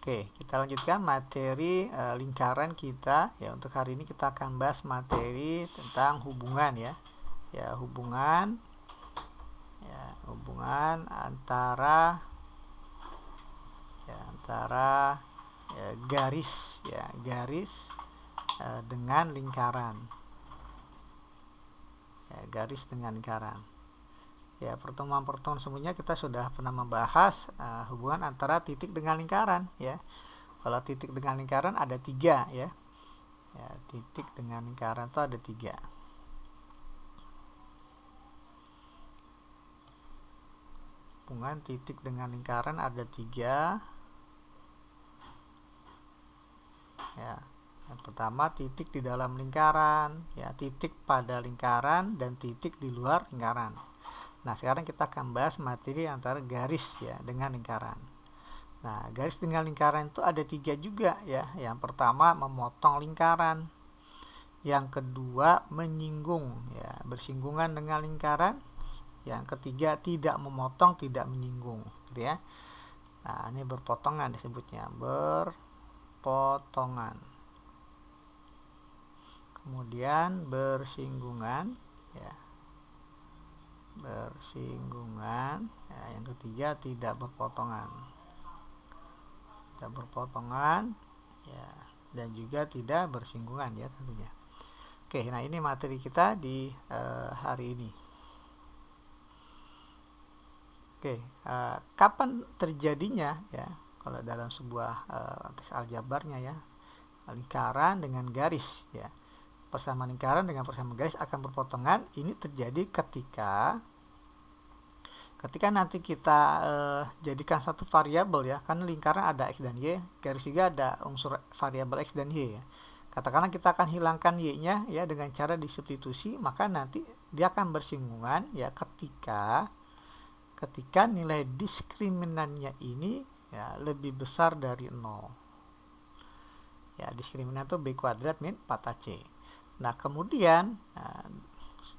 Oke, kita lanjutkan materi lingkaran kita ya. Untuk hari ini kita akan bahas materi tentang hubungan ya. Ya, hubungan antara garis dengan lingkaran. Ya, garis dengan lingkaran. Ya, pertemuan-pertemuan sebelumnya kita sudah pernah membahas hubungan antara titik dengan lingkaran ya. Kalau titik dengan lingkaran ada 3 ya. Ya, titik dengan lingkaran itu ada 3. Hubungan titik dengan lingkaran ada 3. Ya. Yang pertama titik di dalam lingkaran, ya, titik pada lingkaran dan titik di luar lingkaran. Nah, sekarang kita akan bahas materi antara garis ya dengan lingkaran. Nah, garis dengan lingkaran itu ada 3 juga ya. Yang pertama memotong lingkaran. Yang kedua menyinggung ya, bersinggungan dengan lingkaran. Yang ketiga tidak memotong, tidak menyinggung gitu ya. Nah, ini berpotongan disebutnya, berpotongan. Kemudian bersinggungan ya. Bersinggungan ya, yang ketiga tidak berpotongan ya, dan juga tidak bersinggungan ya tentunya. Oke, nah ini materi kita di hari ini. Oke, kapan terjadinya ya, kalau dalam sebuah teks aljabarnya ya, lingkaran dengan garis ya, persamaan lingkaran dengan persamaan garis akan berpotongan. Ini terjadi ketika nanti kita jadikan satu variabel ya, kan lingkaran ada x dan y, garis juga ada unsur variabel x dan y ya. Katakanlah kita akan hilangkan y-nya ya dengan cara disubstitusi, maka nanti dia akan bersinggungan ya ketika nilai diskriminannya ini ya lebih besar dari 0. Ya, diskriminan itu b kuadrat min 4ac. Nah, kemudian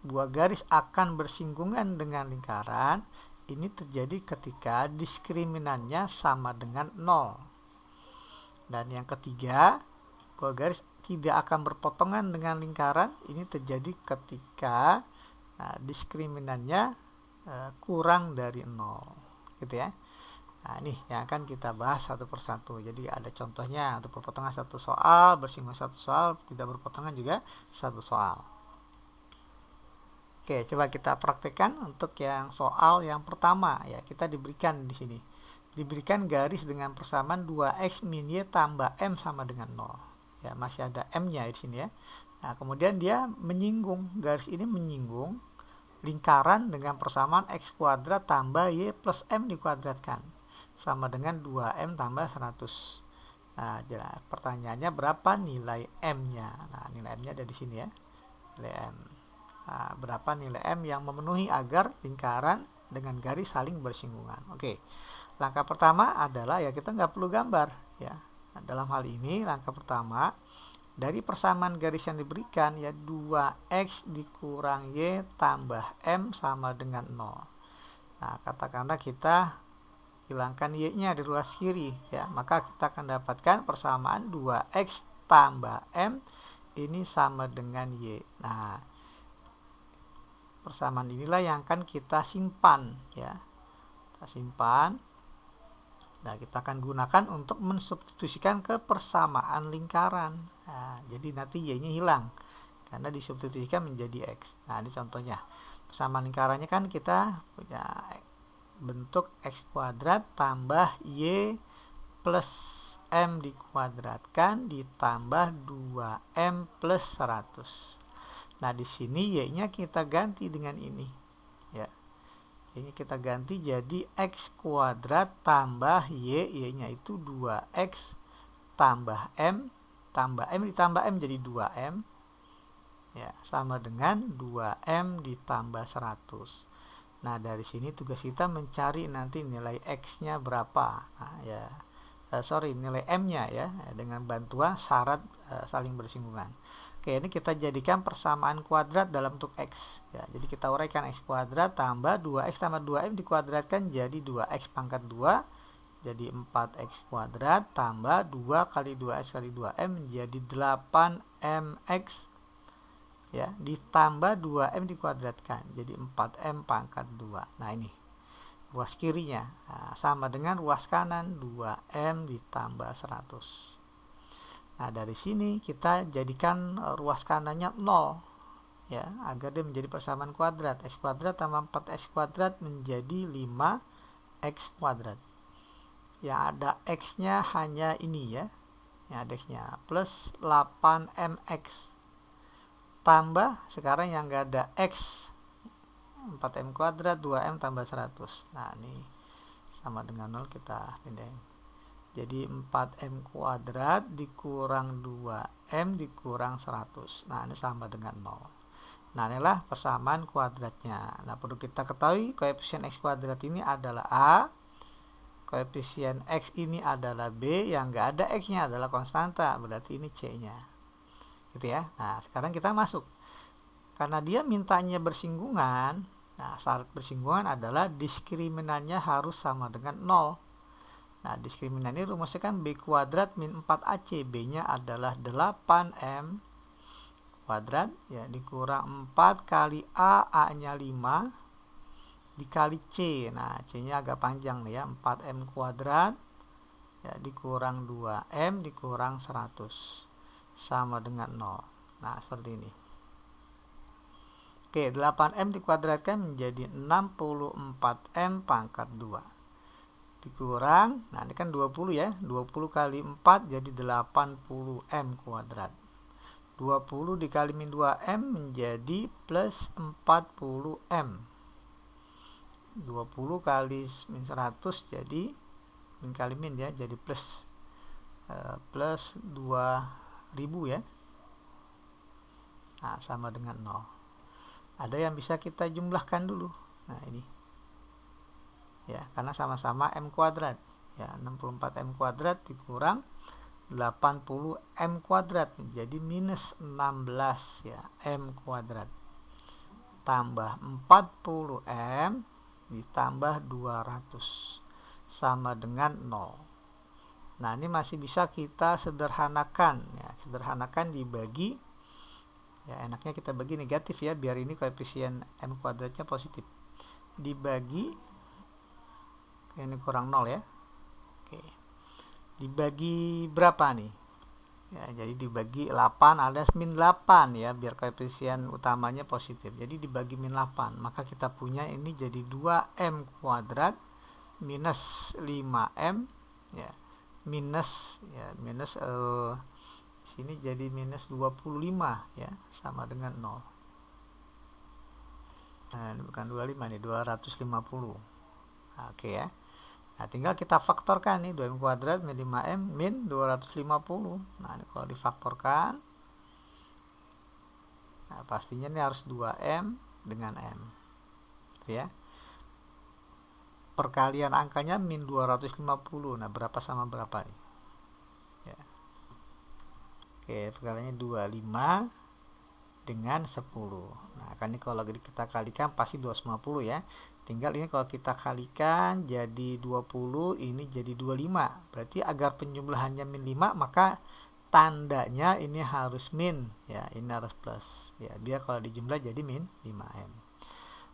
sebuah garis akan bersinggungan dengan lingkaran. Ini terjadi ketika diskriminannya sama dengan 0. Dan yang ketiga, sebuah garis tidak akan berpotongan dengan lingkaran. Ini terjadi ketika diskriminannya kurang dari 0 gitu ya. Nah, ini yang akan kita bahas satu persatu. Jadi ada contohnya, untuk berpotongan satu soal, bersinggungan satu soal, tidak berpotongan juga satu soal. Oke, coba kita praktekkan untuk yang soal yang pertama ya. Kita diberikan di sini. Diberikan garis dengan persamaan 2x min y tambah m sama dengan 0. Ya, masih ada m-nya di sini ya. Nah, kemudian dia menyinggung, garis ini menyinggung lingkaran dengan persamaan x kuadrat tambah y plus m dikuadratkan sama dengan 2m tambah 100. Nah, pertanyaannya berapa nilai m-nya? Nah, nilai m-nya ada di sini ya. Nilai m. Nah, berapa nilai m yang memenuhi agar lingkaran dengan garis saling bersinggungan? Oke. Langkah pertama adalah ya kita nggak perlu gambar ya. Nah, dalam hal ini langkah pertama dari persamaan garis yang diberikan ya 2x dikurang y tambah m sama dengan 0. Nah, katakanlah kita hilangkan y-nya di ruas kiri ya, maka kita akan dapatkan persamaan 2x tambah m ini sama dengan y. Nah, persamaan inilah yang akan kita simpan ya. Kita simpan. Nah, kita akan gunakan untuk mensubstitusikan ke persamaan lingkaran. Nah, jadi nanti y-nya hilang karena disubstitusikan menjadi x. Nah, ini contohnya. Persamaan lingkarannya kan kita punya bentuk x kuadrat tambah y plus m dikuadratkan ditambah 2m plus 100. Nah, di sini y-nya kita ganti dengan ini ya. Ini kita ganti jadi x kuadrat tambah y-nya itu 2x tambah m ditambah m jadi 2m ya, sama dengan 2m ditambah 100. Nah, dari sini tugas kita mencari nanti nilai x-nya berapa. Nah, ya nilai m-nya ya, dengan bantuan syarat saling bersinggungan. Oke, ini kita jadikan persamaan kuadrat dalam bentuk x ya. Jadi kita uraikan x kuadrat tambah 2x tambah 2m dikuadratkan jadi 2x pangkat 2 jadi 4x kuadrat tambah 2 kali 2x kali 2m menjadi 8mx ya, ditambah 2m dikuadratkan jadi 4m pangkat 2. Nah ini ruas kirinya, sama dengan ruas kanan 2m ditambah 100. Nah dari sini kita jadikan ruas kanannya 0 ya, agar dia menjadi persamaan kuadrat. X kuadrat tambah 4x kuadrat menjadi 5x kuadrat. Yang ada x nya hanya ini ya, yang ada x nya plus 8mx tambah sekarang yang gak ada x 4m kuadrat 2m tambah 100. Nah ini sama dengan 0, kita pindahin. Jadi 4m kuadrat dikurang 2m dikurang 100. Nah ini sama dengan 0. Nah inilah persamaan kuadratnya. Nah perlu kita ketahui koefisien x kuadrat ini adalah a, koefisien x ini adalah b, yang gak ada x nya adalah konstanta, berarti ini c nya gitu ya. Nah sekarang kita masuk, karena dia mintanya bersinggungan. Nah syarat bersinggungan adalah diskriminannya harus sama dengan 0. Nah diskriminan ini rumusnya kan b kuadrat min 4ac, b nya adalah 8m kuadrat ya, dikurang 4 kali a nya 5 dikali c. Nah c nya agak panjang nih ya, 4m kuadrat ya, dikurang 2m dikurang 100 sama dengan 0. Nah seperti ini. Oke, 8m dikuadratkan menjadi 64m pangkat 2 dikurang, nah ini kan 20 ya, 20 kali 4 jadi 80m kuadrat. 20 dikali min 2m menjadi plus 40m. 20 kali min 100 jadi min kali min ya, jadi plus 2000 ya. Nah sama dengan 0. Ada yang bisa kita jumlahkan dulu. Nah ini ya, karena sama-sama m kuadrat ya, 64m kuadrat dikurang 80m kuadrat menjadi minus 16 ya, m kuadrat tambah 40m ditambah 200 sama dengan 0. Nah ini masih bisa kita sederhanakan ya, sederhanakan dibagi ya, enaknya kita bagi negatif ya, biar ini koefisien m kuadratnya positif, dibagi ini kurang 0 ya. Oke, dibagi berapa nih ya, jadi dibagi 8 alias min 8 ya, biar koefisien utamanya positif, jadi dibagi min 8, maka kita punya ini jadi 2m kuadrat minus 5m ya, minus ya, minus sini jadi minus 25 ya, sama dengan 0. Nah ini bukan 25 nih, 250. Nah, oke ya. Nah tinggal kita faktorkan nih, 2m kuadrat min 5m min 250. Nah ini kalau difaktorkan, nah pastinya ini harus 2m dengan m ya. Perkalian angkanya min 250. Nah berapa sama berapa nih ya. Oke, perkaliannya 25 dengan 10. Nah kan ini kalau kita kalikan pasti 250 ya. Tinggal ini kalau kita kalikan jadi 20, ini jadi 25. Berarti agar penjumlahannya min 5, maka tandanya ini harus min ya, ini harus plus ya, biar kalau dijumlah jadi min 5m.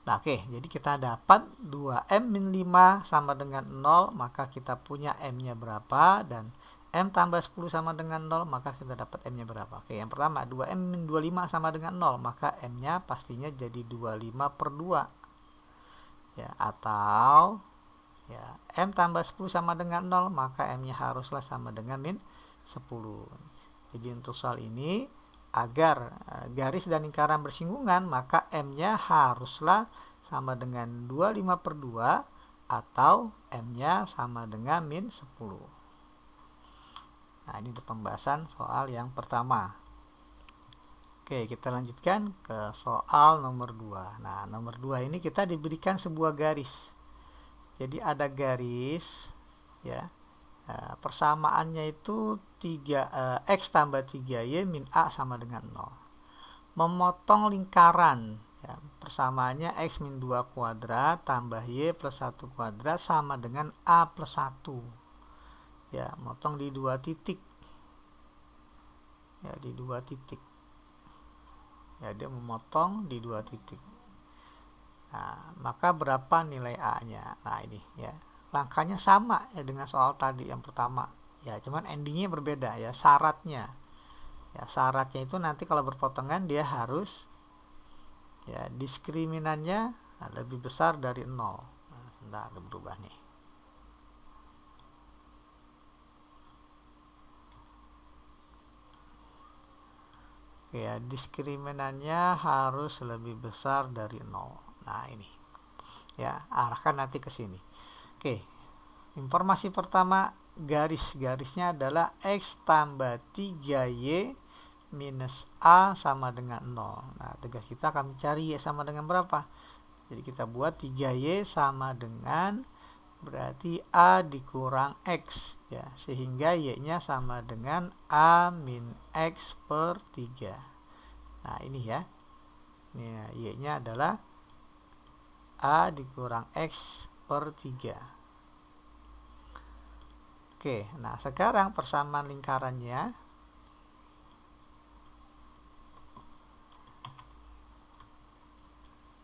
Nah oke, jadi kita dapat 2m min 5 sama dengan 0, maka kita punya m nya berapa, dan m tambah 10 sama dengan 0, maka kita dapat m nya berapa. Oke, yang pertama 2m min 25 sama dengan 0, maka m nya pastinya jadi 25 per 2 ya, atau ya m tambah 10 sama dengan 0, maka m nya haruslah sama dengan min 10. Jadi untuk soal ini, agar garis dan lingkaran bersinggungan, maka m nya haruslah sama dengan 25 per 2 atau m nya sama dengan min 10. Nah ini untuk pembahasan soal yang pertama. Oke, kita lanjutkan ke soal nomor 2. Nah nomor 2 ini kita diberikan sebuah garis. Jadi ada garis ya, persamaannya itu 3x tambah 3y min a sama dengan 0. Memotong lingkaran ya, persamaannya x min 2 kuadrat tambah y plus 1 kuadrat sama dengan a plus 1 ya, motong di 2 titik. Ya, di 2 titik. Ya, dia memotong di 2 titik. Nah, maka berapa nilai A-nya? Nah, ini ya. Langkahnya sama ya dengan soal tadi yang pertama. Ya, cuman endingnya berbeda ya, syaratnya. Ya, syaratnya itu nanti kalau berpotongan dia harus ya diskriminannya lebih besar dari 0. Nah, sebentar, berubah nih. Oke, ya, diskriminannya harus lebih besar dari 0. Nah, ini. Ya, arahkan nanti ke sini. Oke. Informasi pertama, garis-garisnya adalah X tambah 3Y minus A sama dengan 0. Nah, tugas kita akan mencari Y sama dengan berapa? Jadi kita buat 3Y sama dengan berarti A dikurang X ya, sehingga Y-nya sama dengan A min X per 3. Nah, ini ya. Ini Y-nya adalah A dikurang X per 3. Oke, nah sekarang persamaan lingkarannya.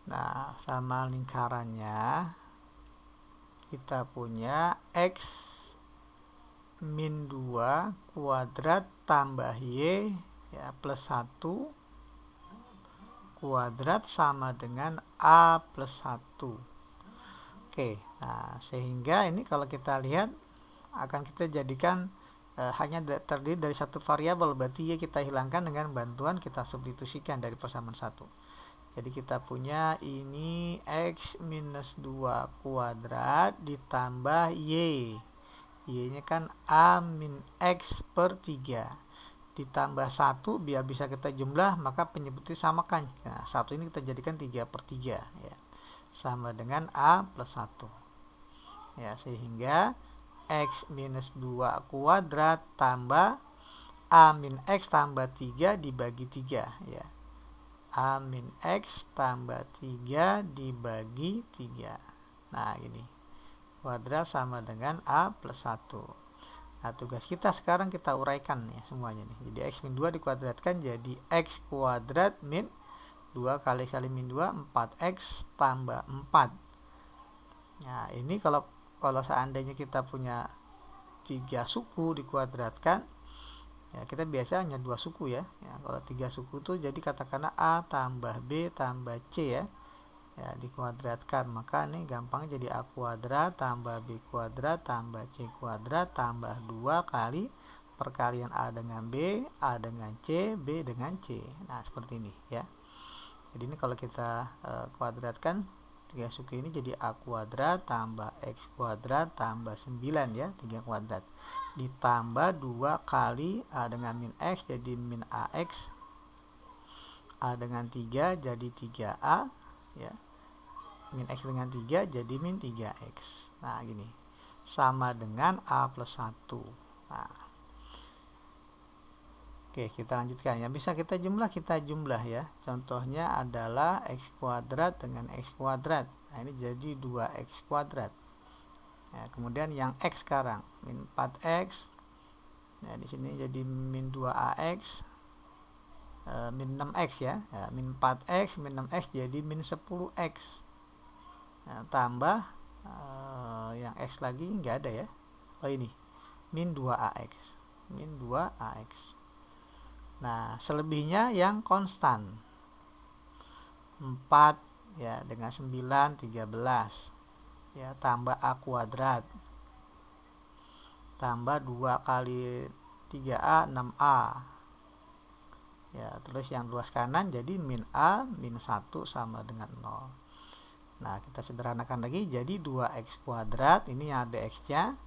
Nah, sama lingkarannya kita punya X min 2 kuadrat tambah Y ya, plus 1 kuadrat sama dengan A plus 1. Oke, nah sehingga ini kalau kita lihat akan kita jadikan hanya terdiri dari satu variabel, berarti Y kita hilangkan dengan bantuan kita substitusikan dari persamaan 1. Jadi kita punya ini X minus 2 kuadrat ditambah Y. Y-nya kan A min X per 3. Ditambah 1, biar bisa kita jumlah, maka penyebutnya samakan. Nah, 1 ini kita jadikan 3 per 3. Ya. Sama dengan A plus 1. Ya, sehingga X minus 2 kuadrat tambah A min X tambah 3 dibagi 3. Ya. A min X tambah 3 dibagi 3. Nah, gini. Kuadrat sama dengan A plus 1. Nah, tugas kita sekarang kita uraikan ya semuanya nih. Jadi X min 2 dikuadratkan jadi X kuadrat min 2 kali min 2, 4X tambah 4. Nah, ini kalau seandainya kita punya 3 suku dikuadratkan, ya kita biasa hanya 2 suku ya. Kalau 3 suku tuh jadi katakanlah A tambah B tambah C ya. Ya, dikuadratkan, maka nih gampang jadi A kuadrat tambah B kuadrat tambah C kuadrat tambah 2 kali perkalian A dengan B, A dengan C, B dengan C. Nah, seperti ini ya. Jadi ini kalau kita kuadratkan 3 suku ini jadi A kuadrat tambah X kuadrat tambah 9 ya, 3 kuadrat. Ditambah 2 kali A dengan min X jadi min AX. A dengan 3 jadi 3A ya. Min X dengan 3 jadi min 3X. Nah, gini. Sama dengan A plus 1. Nah. Oke, kita lanjutkan ya. Bisa kita jumlah ya. Contohnya adalah X kuadrat dengan X kuadrat. Nah, ini jadi 2X kuadrat. Ya, kemudian yang X sekarang min 4X. Nah, di sini jadi min 2AX. Min 6X ya. Min 4X, min 6X jadi min 10X. Nah, tambah yang X lagi nggak ada ya. Oh, ini min 2AX. Min 2AX. Nah, selebihnya yang konstan. 4 ya dengan 9 13. Ya, tambah A kuadrat. Tambah 2 kali 3A 6A. Ya, terus yang luas kanan jadi min A min 1 sama dengan 0. Nah, kita sederhanakan lagi jadi 2X kuadrat, ini yang ada X-nya.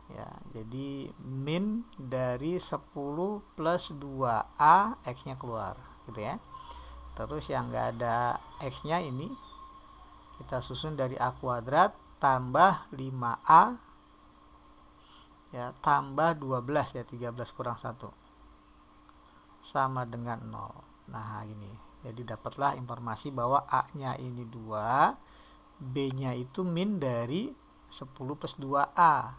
Ya, jadi min dari 10 plus 2A, X-nya keluar gitu ya. Terus yang enggak ada X-nya ini kita susun dari A kuadrat tambah 5A ya, tambah 12 ya, 13 kurang 1 sama dengan 0. Nah, gini. Jadi dapatlah informasi bahwa A-nya ini 2, B-nya itu min dari 10 plus 2A.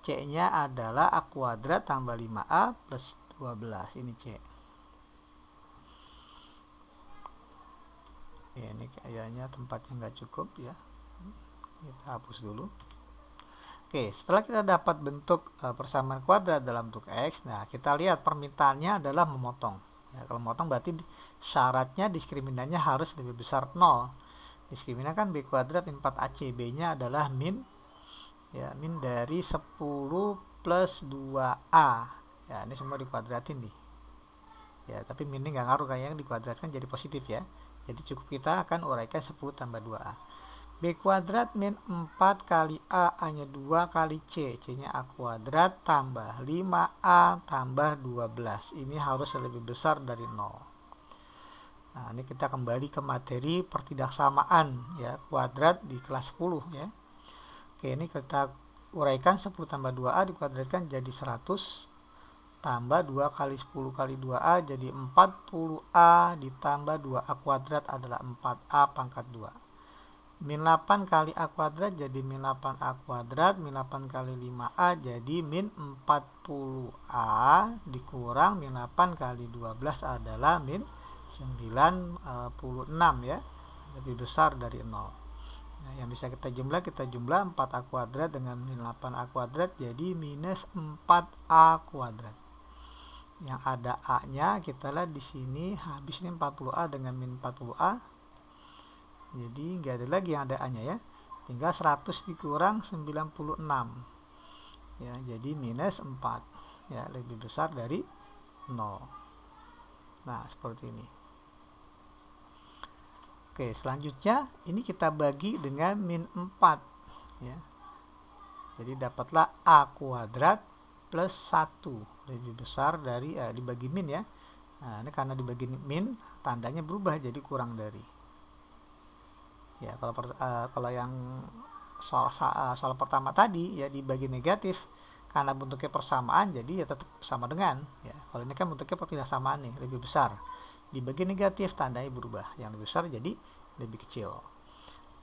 C-nya adalah A kuadrat tambah 5A plus 12. Ini C. Ya, ini kayaknya tempatnya nggak cukup ya. Kita hapus dulu. Oke, setelah kita dapat bentuk persamaan kuadrat dalam bentuk X, nah kita lihat permintaannya adalah memotong. Ya, kalau memotong berarti syaratnya diskriminannya harus lebih besar 0. Diskriminan kan B kuadrat min 4AC, B-nya adalah min, ya, min dari 10 plus 2A. Ya, ini semua dikuadratin nih. Ya, tapi min ini nggak ngaruh, kayak yang dikuadratkan jadi positif ya. Jadi cukup kita akan uraikan 10 tambah 2A. B kuadrat min 4 kali A, A-nya 2 kali C, C-nya A kuadrat tambah 5A tambah 12. Ini harus lebih besar dari 0. Nah, ini kita kembali ke materi pertidaksamaan ya, kuadrat di kelas 10 ya. Oke, ini kita uraikan 10 tambah 2A dikuadratkan jadi 100 tambah 2 kali 10 kali 2A jadi 40A ditambah 2A kuadrat adalah 4A pangkat 2. Min 8 kali A kuadrat jadi min 8A kuadrat, min 8 kali 5A jadi min 40A dikurang min 8 kali 12 adalah min 96 ya, lebih besar dari 0. Nah, yang bisa kita jumlah 4A kuadrat dengan min 8A kuadrat jadi minus 4A kuadrat. Yang ada A-nya kita lihat di sini, habis ini 40A dengan min 40A. Jadi nggak ada lagi yang ada A-nya ya. Tinggal 100 dikurang 96. Ya, jadi minus 4. Ya, lebih besar dari 0. Nah, seperti ini. Oke, selanjutnya ini kita bagi dengan min 4 ya. Jadi dapatlah A kuadrat plus 1 lebih besar dari dibagi min ya. Nah, ini karena dibagi min tandanya berubah jadi kurang dari. Ya, kalau yang soal pertama tadi ya dibagi negatif karena bentuknya persamaan jadi ya tetap sama dengan ya. Kalau ini kan bentuknya pertidaksamaan nih, lebih besar. Dibagi negatif tandanya berubah, yang lebih besar jadi lebih kecil.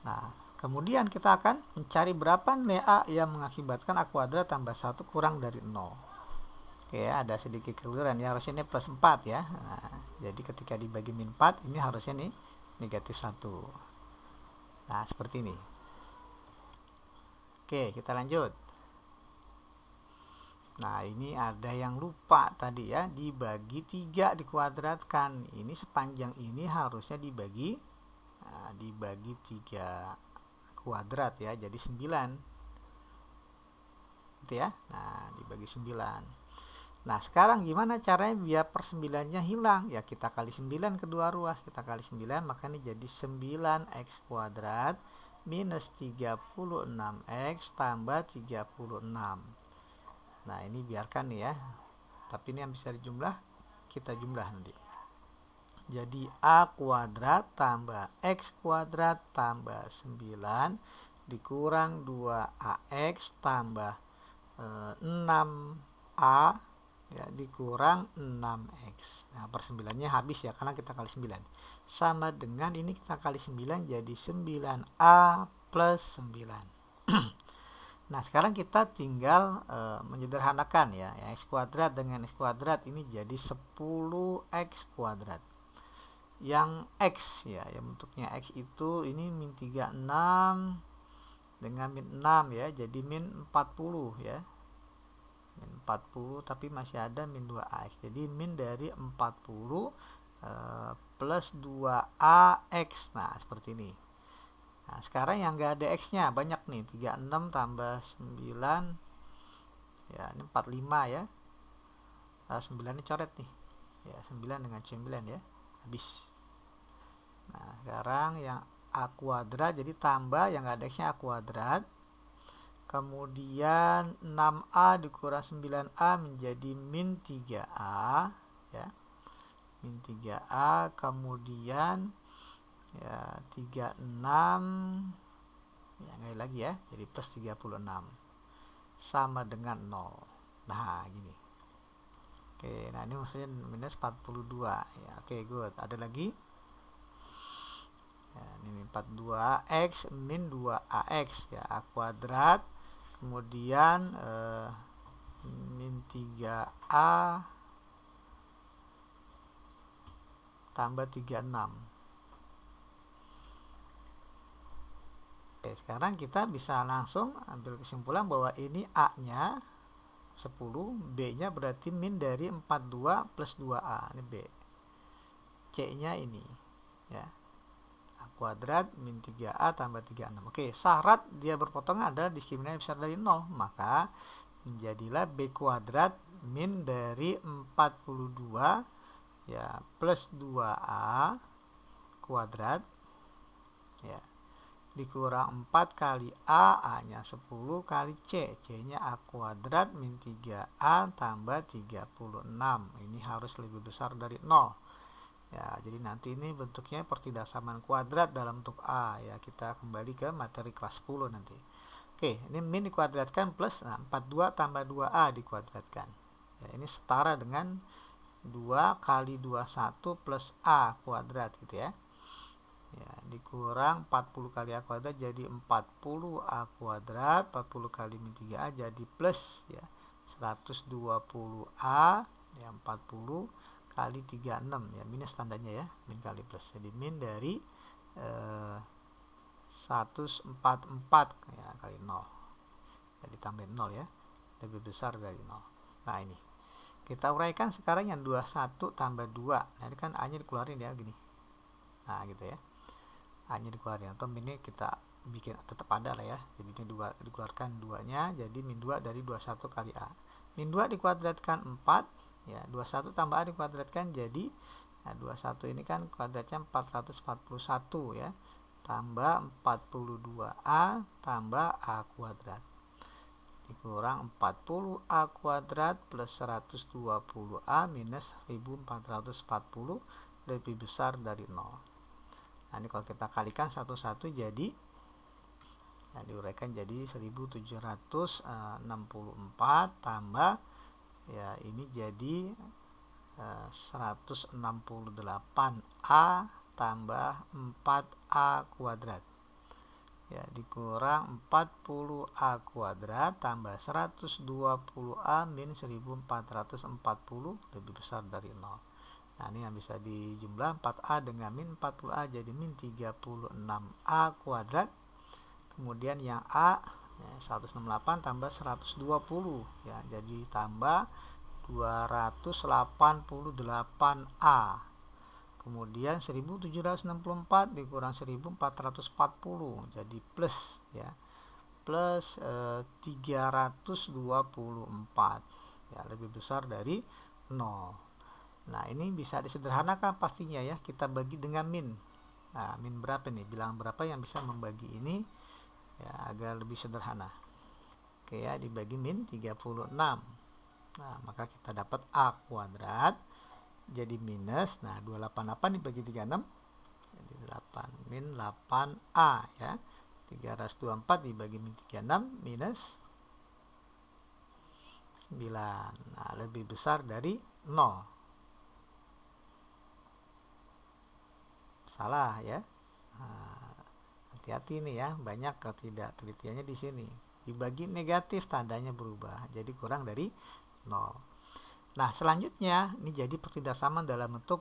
Nah, kemudian kita akan mencari berapa nilai A yang mengakibatkan A kuadrat tambah 1 kurang dari 0. Oke, ada sedikit keliruan ya, harusnya ini plus 4 ya. Nah, jadi ketika dibagi min 4 ini harusnya nih negatif 1. Nah, seperti ini. Oke, kita lanjut. Nah, ini ada yang lupa tadi ya, dibagi 3 dikuadratkan. Ini sepanjang ini harusnya dibagi 3 kuadrat ya, jadi 9. Gitu ya. Nah, dibagi 9. Nah, sekarang gimana caranya biar per 9-nya hilang? Ya, kita kali 9 kedua ruas. Kita kali 9, maka ini jadi 9x kuadrat minus 36x tambah 36. Nah, ini biarkan nih ya. Tapi ini yang bisa dijumlah, kita jumlah nanti. Jadi A kuadrat tambah X kuadrat tambah 9 dikurang 2AX tambah 6A ya dikurang 6x. Nah, per 9-nya habis ya karena kita kali 9. Sama dengan ini kita kali 9 jadi 9A plus 9. Nah, sekarang kita tinggal menyederhanakan ya. X kuadrat dengan X kuadrat ini jadi 10x kuadrat. Yang X ya, yang bentuknya X itu ini min 36 dengan min 6 ya, jadi min 40 ya. Min 40 tapi masih ada min 2AX, jadi min dari 40 plus 2AX. Nah, seperti ini. Nah, sekarang yang enggak ada X nya banyak nih, 36 tambah 9 ya, ini 45 ya. 9 ini coret nih ya, 9 dengan 9 ya, habis. Nah, sekarang yang A kuadrat jadi tambah yang enggak ada X nya A kuadrat. Kemudian 6A dikurang 9A menjadi min 3A ya. Min 3A, kemudian ya 36 ya, nggak lagi ya, jadi plus 36 sama dengan 0. Nah, gini. Oke, nah ini maksudnya minus 42 ya. Oke, good. Ada lagi ya, ini 42x min 2ax ya, A kuadrat kemudian min 3A tambah 36. Oke, sekarang kita bisa langsung ambil kesimpulan bahwa ini A nya 10, B nya berarti min dari 42 plus 2A, ini B. C nya ini ya, A kuadrat min 3A tambah 36. Oke, syarat dia berpotongan adalah diskriminannya besar dari 0, maka menjadilah B kuadrat min dari 42 ya plus 2A kuadrat ya dikurang 4 kali A nya 10 kali C nya A kuadrat min 3A tambah 36. Ini harus lebih besar dari 0 ya, jadi nanti ini bentuknya pertidaksamaan kuadrat dalam bentuk A ya. Kita kembali ke materi kelas 10 nanti. Oke, ini min dikuadratkan plus 42 tambah 2A dikuadratkan ya, ini setara dengan 2 kali 21 plus A kuadrat gitu ya. Ya, dikurang 40 kali A kuadrat jadi 40 A kuadrat, 40 kali min 3A jadi plus ya 120 A ya, 40 kali 36 ya, minus tandanya ya, min kali plus, jadi min dari 144 ya kali 0 ya, ditambah 0 ya, lebih besar dari 0. Nah ini kita uraikan sekarang yang 21 tambah 2. Nah ini kan A nya dikeluarin ya gini. Nah gitu ya, A nya dikeluarin, atau ini kita bikin tetap ada lah ya. Jadi ini 2 dikeluarkan 2 nya, jadi min 2 dari 21 kali A. Min 2 dikuadratkan 4 ya, 21 tambah A dikuadratkan jadi nah 21 ini kan kuadratnya 441 ya, tambah 42A tambah A kuadrat dikurang 40A kuadrat plus 120A minus 1440 lebih besar dari 0. Nah ini kalau kita kalikan satu-satu jadi ya, diuraikan jadi 1764 tambah ya ini jadi 168A tambah 4A kuadrat ya, dikurang 40A kuadrat tambah 120A min 1440 lebih besar dari 0. Nah ini yang bisa dijumlah 4A dengan min 40A jadi min 36A kuadrat. Kemudian yang A ya, 168 tambah 120 ya, jadi tambah 288A. Kemudian 1764 dikurang 1440 jadi plus ya, plus 324 ya, lebih besar dari 0. Nah ini bisa disederhanakan pastinya ya, kita bagi dengan min. Nah min berapa nih, bilangan berapa yang bisa membagi ini ya agar lebih sederhana. Oke ya, dibagi min 36. Nah maka kita dapat A kuadrat jadi minus, nah 288 dibagi 36 jadi 8 min 8A ya, 324 dibagi min 36 minus 9. Nah lebih besar dari 0. Salah ya. Hati-hati nih ya, banyak ketidaktelitiannya di sini. Dibagi negatif tandanya berubah jadi kurang dari 0. Nah selanjutnya ini jadi pertidaksamaan dalam bentuk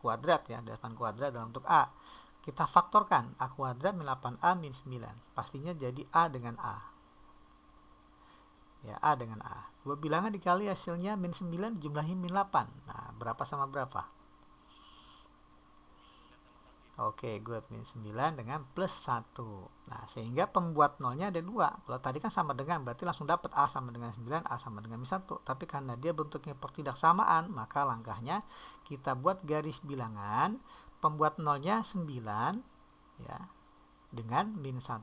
kuadrat ya, dasar kuadrat dalam bentuk A. Kita faktorkan A kuadrat min 8A min 9, pastinya jadi A dengan A ya, A dengan A. Dua bilangan dikali hasilnya min 9 dijumlahi min 8. Nah berapa sama berapa? Oke, good, min 9 dengan plus 1. Nah, sehingga pembuat nolnya ada 2. Kalau tadi kan sama dengan, berarti langsung dapat A sama dengan 9, A sama dengan min 1. Tapi karena dia bentuknya pertidaksamaan, maka langkahnya kita buat garis bilangan, pembuat nolnya 9 ya, dengan min 1.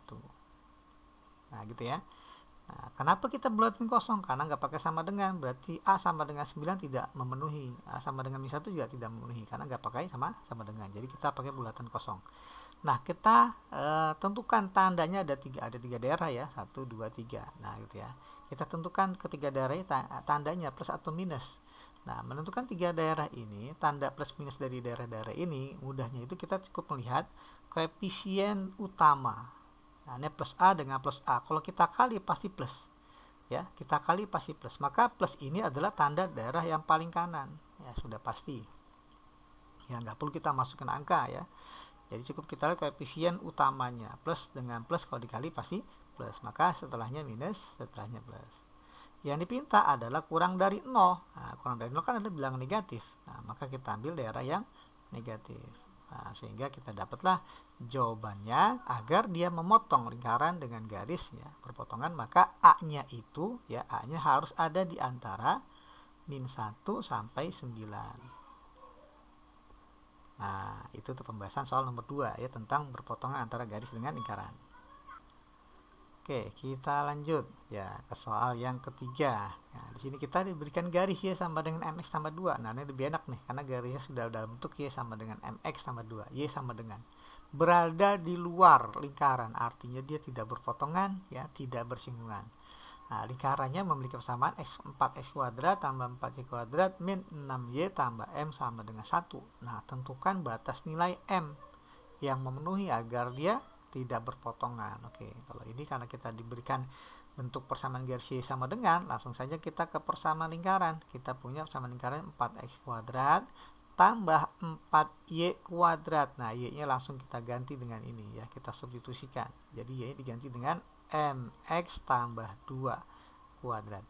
Nah, gitu ya. Nah, kenapa kita bulatin kosong? Karena nggak pakai sama dengan, berarti A sama dengan 9 tidak memenuhi, A sama dengan min 1 juga tidak memenuhi karena nggak pakai sama dengan. Jadi kita pakai bulatan kosong. Nah kita tentukan tandanya ada tiga daerah ya, 1, 2, 3. Nah gitu ya, kita tentukan ketiga daerah tandanya plus atau minus. Nah menentukan tiga daerah ini, tanda plus minus dari daerah-daerah ini mudahnya itu kita cukup melihat koefisien utama. Nah, ini plus A dengan plus A. Kalau kita kali pasti plus. Ya, kita kali pasti plus. Maka plus ini adalah tanda daerah yang paling kanan. Ya, sudah pasti. Ya, nggak perlu kita masukkan angka ya. Jadi cukup kita lihat koefisien utamanya. Plus dengan plus kalau dikali pasti plus. Maka setelahnya minus, setelahnya plus. Yang dipinta adalah kurang dari 0. Nah, kurang dari 0 kan adalah bilangan negatif. Nah, maka kita ambil daerah yang negatif. Nah, sehingga kita dapatlah jawabannya agar dia memotong lingkaran dengan garis ya, perpotongan, maka A-nya itu ya, A-nya harus ada di antara min 1 sampai 9. Nah, itu tuh pembahasan soal nomor 2 ya, tentang berpotongan antara garis dengan lingkaran. Oke, kita lanjut ya ke soal yang ketiga. Nah, di sini kita diberikan garis Y sama dengan MX tambah 2. Nah, ini lebih enak nih karena garisnya sudah dalam bentuk Y sama dengan MX tambah 2. Y sama dengan berada di luar lingkaran, artinya dia tidak berpotongan ya, tidak bersinggungan. Nah, lingkarannya memiliki persamaan X4X kuadrat tambah 4Y kuadrat min 6Y tambah M sama dengan 1. Nah, tentukan batas nilai M yang memenuhi agar dia tidak berpotongan. Oke, kalau ini karena kita diberikan bentuk persamaan garis Y sama dengan, langsung saja kita ke persamaan lingkaran. Kita punya persamaan lingkaran 4X kuadrat tambah 4Y kuadrat. Nah, Y-nya langsung kita ganti dengan ini ya, kita substitusikan. Jadi Y diganti dengan MX tambah 2 kuadrat.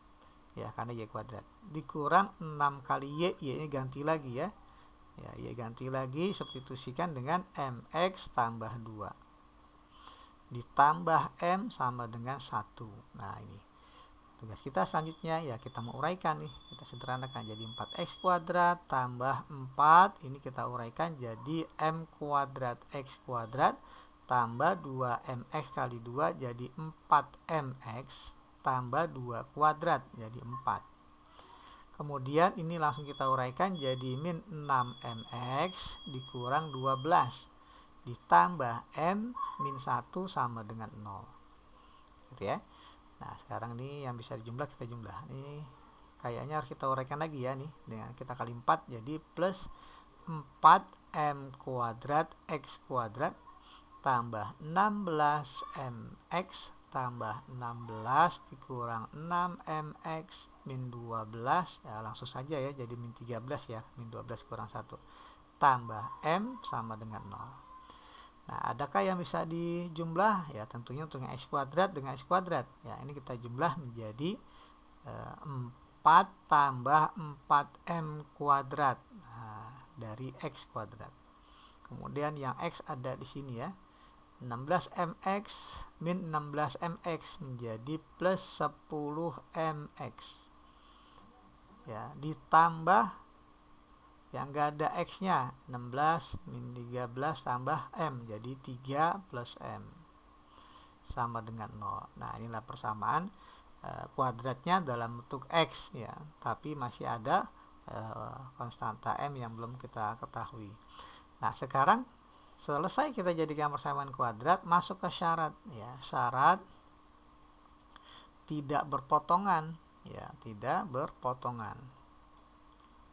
Ya, karena Y kuadrat. Dikurang 6 kali Y, Y-nya ganti lagi ya. Ya, Y ganti lagi, substitusikan dengan MX tambah 2. Ditambah M sama dengan 1. Nah, ini tugas kita selanjutnya ya, kita mau uraikan nih, kita sederhanakan jadi 4X kuadrat tambah 4, ini kita uraikan jadi M kuadrat X kuadrat tambah 2MX kali 2 jadi 4MX tambah 2 kuadrat jadi 4. Kemudian ini langsung kita uraikan jadi min 6MX dikurang 12 ditambah M min 1 sama dengan 0 gitu ya. Nah, sekarang ini yang bisa dijumlah kita jumlah. Ini kayaknya harus kita uraikan lagi ya nih, dengan kita kali 4 jadi plus 4M kuadrat X kuadrat tambah 16MX tambah 16 dikurang 6MX min 12 ya, langsung saja ya jadi min 13 ya, min 12 kurang 1 tambah M sama dengan 0. Nah, adakah yang bisa dijumlah? Ya, tentunya untuk yang X kuadrat dengan X kuadrat. Ya, ini kita jumlah menjadi 4 tambah 4M kuadrat. Nah, dari X kuadrat. Kemudian yang X ada di sini ya. 16MX min 16MX menjadi plus 10MX. Ya, ditambah yang enggak ada X-nya 16 min 13 tambah M jadi 3 plus M sama dengan 0. Nah, inilah persamaan kuadratnya dalam bentuk X ya, tapi masih ada konstanta M yang belum kita ketahui. Nah, sekarang selesai kita jadikan persamaan kuadrat, masuk ke syarat ya, syarat tidak berpotongan ya, tidak berpotongan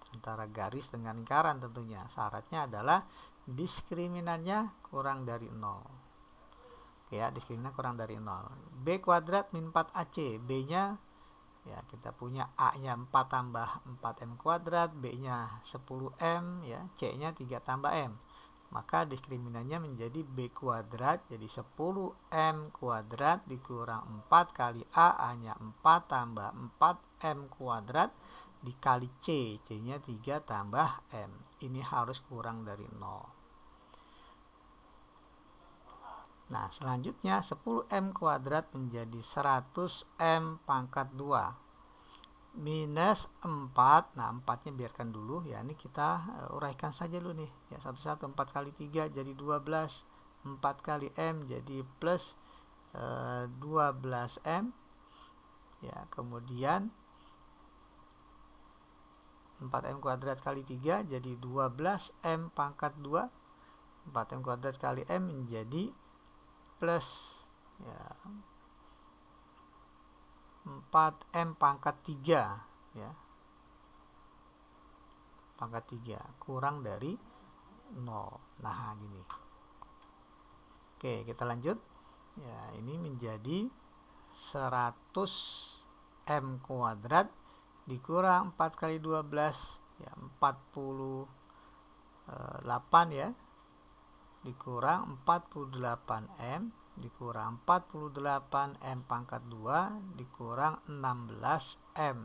antara garis dengan lingkaran. Tentunya syaratnya adalah diskriminannya kurang dari 0 ya, diskriminan kurang dari 0. B kuadrat min 4AC, B nya ya kita punya A nya 4 tambah 4M kuadrat, B nya 10M ya, C nya 3 tambah M, maka diskriminannya menjadi B kuadrat jadi 10M kuadrat dikurang 4 kali A nya 4 tambah 4M kuadrat dikali C, C nya 3 tambah M, ini harus kurang dari 0. Nah, selanjutnya 10M kuadrat menjadi 100M pangkat 2 minus 4. Nah, 4 nya biarkan dulu ya, ini kita uraikan saja dulu nih ya, 1 4 kali 3 jadi 12, 4 kali M jadi plus 12M ya, kemudian 4M kuadrat kali 3 jadi 12M pangkat 2, 4M kuadrat kali M menjadi plus ya, 4M pangkat 3 ya, pangkat 3 kurang dari 0. Nah, gini. Oke, kita lanjut. Ya, ini menjadi 100M kuadrat dikurang 4 kali 12 ya 48 ya, dikurang 48M dikurang 48M pangkat 2 dikurang 16M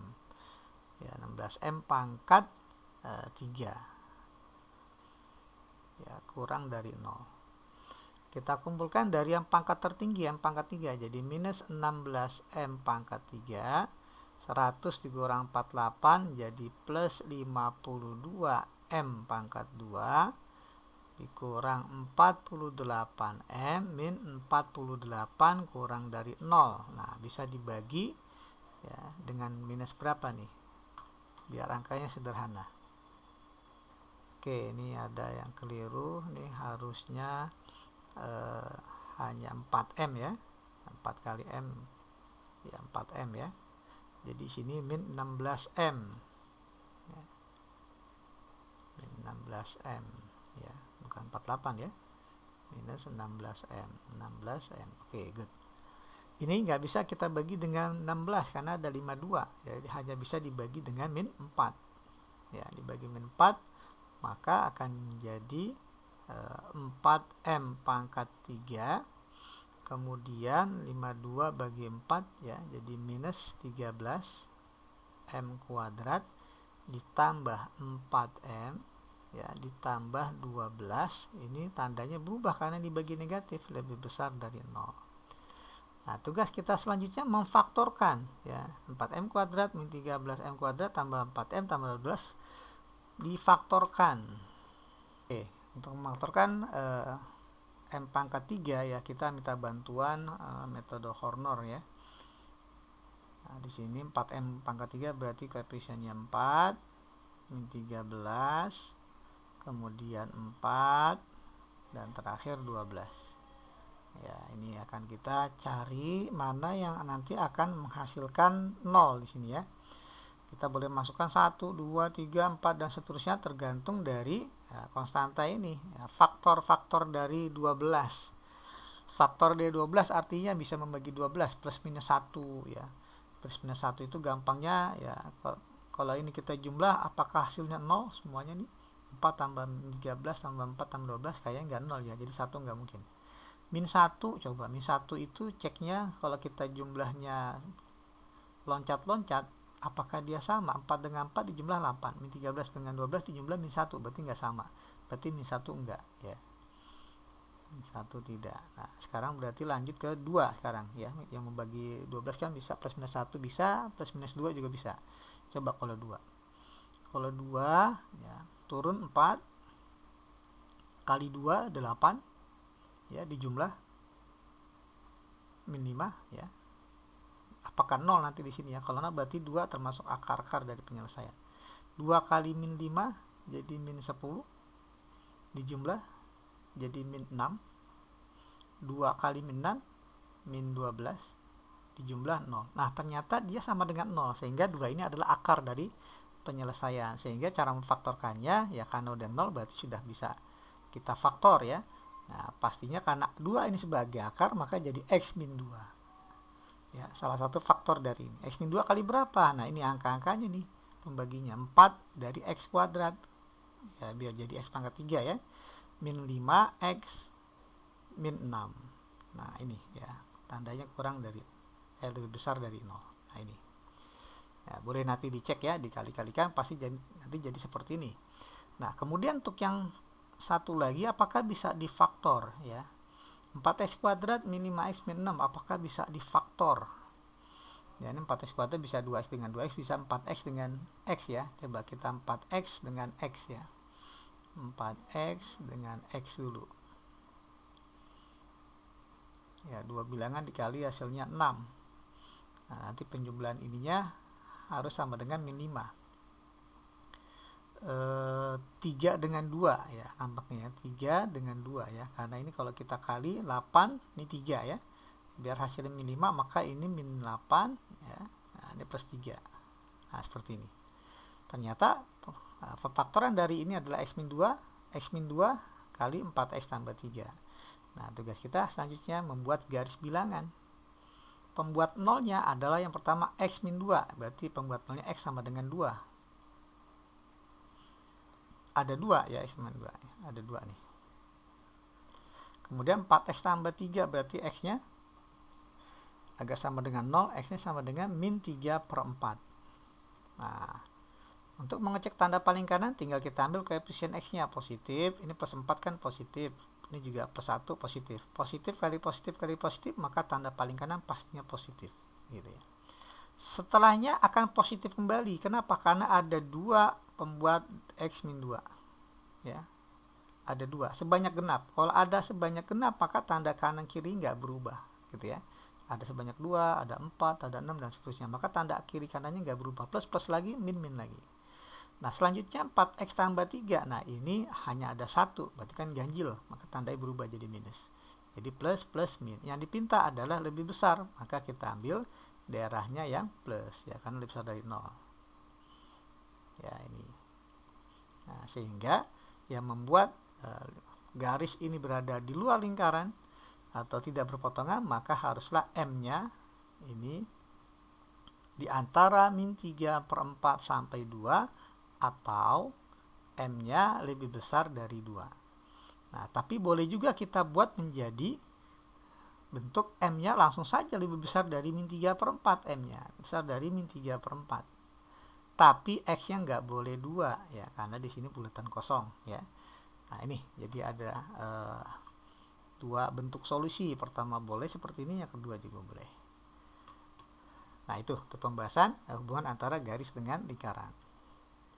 ya, 16M pangkat 3 ya, kurang dari 0. Kita kumpulkan dari yang pangkat tertinggi, yang pangkat 3, jadi minus 16M pangkat 3, 100 dikurang 48 jadi plus 52M pangkat 2 dikurang 48M min 48 kurang dari 0. Nah, bisa dibagi ya dengan minus berapa nih? Biar angkanya sederhana. Oke, ini ada yang keliru. Ini harusnya hanya 4M ya. 4 kali M ya 4M ya. Jadi sini min 16M ya. Min 16M ya, bukan 48 ya, minus 16M 16M. Oke, good. Ini nggak bisa kita bagi dengan 16 karena ada 52, jadi hanya bisa dibagi dengan min 4 ya, dibagi min 4 maka akan jadi 4M pangkat 3, kemudian 52 bagi 4 ya, jadi minus 13M kuadrat ditambah 4M ya, ditambah 12. Ini tandanya berubah karena dibagi negatif, lebih besar dari 0. Nah, tugas kita selanjutnya memfaktorkan ya, 4M kuadrat min 13M kuadrat tambah 4M tambah 12 difaktorkan. Oke, untuk memfaktorkan M pangkat 3 ya, kita minta bantuan metode Horner ya. Nah, di sini 4M pangkat 3 berarti koefisiennya 4 min 13, kemudian 4 dan terakhir 12. Ya, ini akan kita cari mana yang nanti akan menghasilkan 0 di sini ya. Kita boleh masukkan 1, 2, 3, 4 dan seterusnya tergantung dari ya, konstanta ini ya, faktor-faktor dari 12. Faktor dari 12 artinya bisa membagi 12 plus minus 1 ya. Plus minus 1 itu gampangnya ya, kalau ini kita jumlah apakah hasilnya 0 semuanya nih, 4 tambah 13 tambah 4 tambah 12 kayaknya nggak 0 ya, jadi 1 nggak mungkin. Min 1, coba min 1 itu ceknya kalau kita jumlahnya loncat-loncat apakah dia sama, 4 dengan 4 dijumlah 8, min 13 dengan 12 dijumlah min 1, berarti nggak sama, berarti min 1 enggak ya, min 1 tidak. Nah, sekarang berarti lanjut ke 2 sekarang ya, yang membagi 12 kan bisa plus minus 1 bisa, plus minus 2 juga bisa. Coba kalau 2 ya, turun 4 kali 2 8 ya, dijumlah min 5 ya. Apakah 0 nanti di sini ya? Kalau 0 berarti 2 termasuk akar-akar dari penyelesaian. 2 kali min 5 jadi min 10 dijumlah jadi min 6. 2 kali min 6 min 12 dijumlah 0. Nah, ternyata dia sama dengan 0 sehingga 2 ini adalah akar dari penyelesaian. Sehingga cara memfaktorkannya ya, karena udah 0 berarti sudah bisa kita faktor ya. Nah, pastinya karena 2 ini sebagai akar maka jadi X min 2. Ya, salah satu faktor dari ini. X min 2 kali berapa? Nah, ini angka-angkanya nih pembaginya. 4 dari X kuadrat. Ya, biar jadi X pangkat 3 ya. Min 5 X min 6. Nah, ini ya. Tandanya kurang dari lebih besar dari 0. Nah, ini. Ya, boleh nanti dicek ya, dikali-kalikan pasti nanti jadi seperti ini. Nah, kemudian untuk yang satu lagi apakah bisa difaktor ya. 4x kuadrat min 5x min 6 apakah bisa difaktor ya, ini 4x kuadrat bisa 2x dengan 2x, bisa 4x dengan x ya. Coba kita 4x dengan x ya, 4x dengan x dulu ya, dua bilangan dikali hasilnya 6. Nah, nanti penjumlahan ininya harus sama dengan min 5. 3 dengan 2 ya, nampaknya 3 dengan 2 ya, karena ini kalau kita kali 8 ini 3 ya, biar hasilnya min 5 maka ini min 8 ya. Nah, ini plus 3. Nah, seperti ini. Ternyata faktoran dari ini adalah x min 2 kali 4x tambah 3. Nah, tugas kita selanjutnya membuat garis bilangan. Pembuat nolnya adalah yang pertama X min 2, berarti pembuat nolnya X sama dengan 2. Ada 2 ya, X min 2, ada 2 nih. Kemudian 4X tambah 3, berarti X-nya agak sama dengan 0, X-nya sama dengan min 3/4. Nah, untuk mengecek tanda paling kanan, tinggal kita ambil koefisien X-nya positif, ini plus 4 kan positif, ini juga plus 1 positif. Positif kali positif kali positif, maka tanda paling kanan pastinya positif. Gitu ya. Setelahnya akan positif kembali. Kenapa? Karena ada 2 pembuat X min 2. Ya. Ada 2, sebanyak genap. Kalau ada sebanyak genap, maka tanda kanan kiri nggak berubah. Gitu ya. Ada sebanyak 2, ada 4, ada 6, dan seterusnya. Maka tanda kiri kanannya nggak berubah. Plus, plus lagi, min, min lagi. Nah, selanjutnya 4X tambah 3. Nah, ini hanya ada 1, berarti kan ganjil, maka tandanya berubah jadi minus. Jadi plus, plus, min. Yang dipinta adalah lebih besar, maka kita ambil daerahnya yang plus, ya, karena lebih besar dari 0. Ya, ini. Nah, sehingga yang membuat garis ini berada di luar lingkaran atau tidak berpotongan, maka haruslah M-nya ini di antara min 3/4 sampai 2, atau M-nya lebih besar dari 2. Nah, tapi boleh juga kita buat menjadi bentuk M-nya langsung saja lebih besar dari min 3/4, M-nya besar dari min 3/4. Tapi X-nya nggak boleh 2 ya, karena di sini bulatan kosong ya. Nah, ini jadi ada 2 bentuk solusi. Pertama boleh seperti ini, yang kedua juga boleh. Nah, itu pembahasan hubungan antara garis dengan lingkaran.